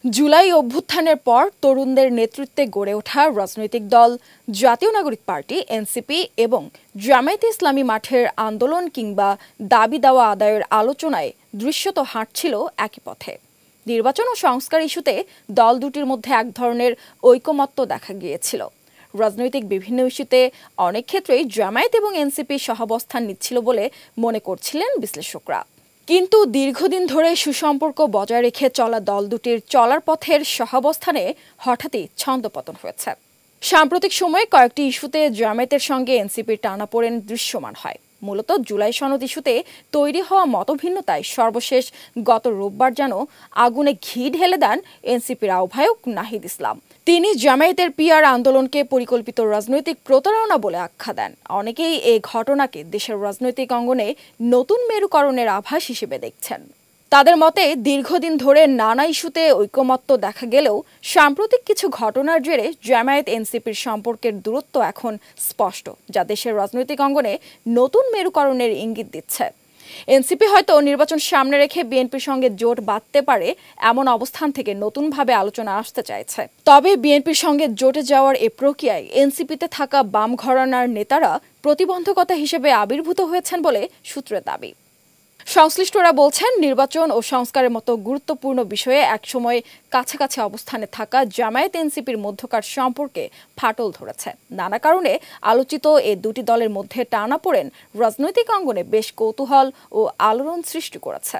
জুলাই অভ্যুত্থানের পর তরুণদের নেতৃত্বে গড়ে ওঠা রাজনৈতিক দল জাতীয় নাগরিক পার্টি এনসিপি এবং জামায়াতে ইসলামী মাঠের আন্দোলন কিংবা দাবি দাওয়া আদায়ের আলোচনায় দৃশ্যত হাঁটছিল একই পথে। নির্বাচন ও সংস্কার ইস্যুতে দল দুটির মধ্যে এক ধরনের ঐকমত্য দেখা গিয়েছিল। রাজনৈতিক বিভিন্ন ইস্যুতে অনেক ক্ষেত্রেই জামায়াত এবং এনসিপি সহাবস্থান নিচ্ছিল বলে মনে করছিলেন বিশ্লেষকরা। কিন্তু দীর্ঘদিন ধরে সুসম্পর্ক বজায় রেখে চলা দল দুটির চলার পথের সহাবস্থানে হঠাৎই ছন্দপতন হয়েছে। সাম্প্রতিক সময়ে কয়েকটি ইস্যুতে জামায়াতের সঙ্গে এনসিপির টানাপোড়েন দৃশ্যমান হয়। মূলত জুলাই সনদ ইস্যুতে তৈরি হওয়া মতভিন্নতায় সর্বশেষ গত রোববার যেন আগুনে ঘি ঢেলে দেন এনসিপির আহ্বায়ক নাহিদ ইসলাম। তিনি জামায়াতের পিআর আন্দোলনকে পরিকল্পিত রাজনৈতিক প্রতারণা বলে আখ্যা দেন। অনেকেই এই ঘটনাকে দেশের রাজনৈতিক অঙ্গনে নতুন মেরুকরণের আভাস হিসেবে দেখছেন। তাদের মতে দীর্ঘদিন ধরে নানা ইস্যুতে ঐকমত্য দেখা গেলেও সাম্প্রতিক কিছু ঘটনার জেরে জামায়াত এনসিপির সম্পর্কের দূরত্ব এখন স্পষ্ট, যা দেশের রাজনৈতিক অঙ্গনে নতুন মেরুকরণের ইঙ্গিত দিচ্ছে। এনসিপি হয়তো নির্বাচন সামনে রেখে বিএনপির সঙ্গে জোট বাঁধতে পারে এমন অবস্থান থেকে নতুনভাবে আলোচনা আসতে চাইছে। তবে বিএনপির সঙ্গে জোটে যাওয়ার এ প্রক্রিয়ায় এনসিপিতে থাকা বাম ঘরানার নেতারা প্রতিবন্ধকতা হিসেবে আবির্ভূত হয়েছেন বলে সূত্রের দাবি। সংশ্লিষ্টরা বলছেন, নির্বাচন ও সংস্কারের মতো গুরুত্বপূর্ণ বিষয়ে একসময় কাছাকাছি অবস্থানে থাকা জামায়াত এনসিপির মধ্যকার সম্পর্কে ফাটল ধরেছে। নানা কারণে আলোচিত এই দুটি দলের মধ্যে টানাপোড়েন রাজনৈতিক অঙ্গনে বেশ কৌতূহল ও আলোড়ন সৃষ্টি করেছে।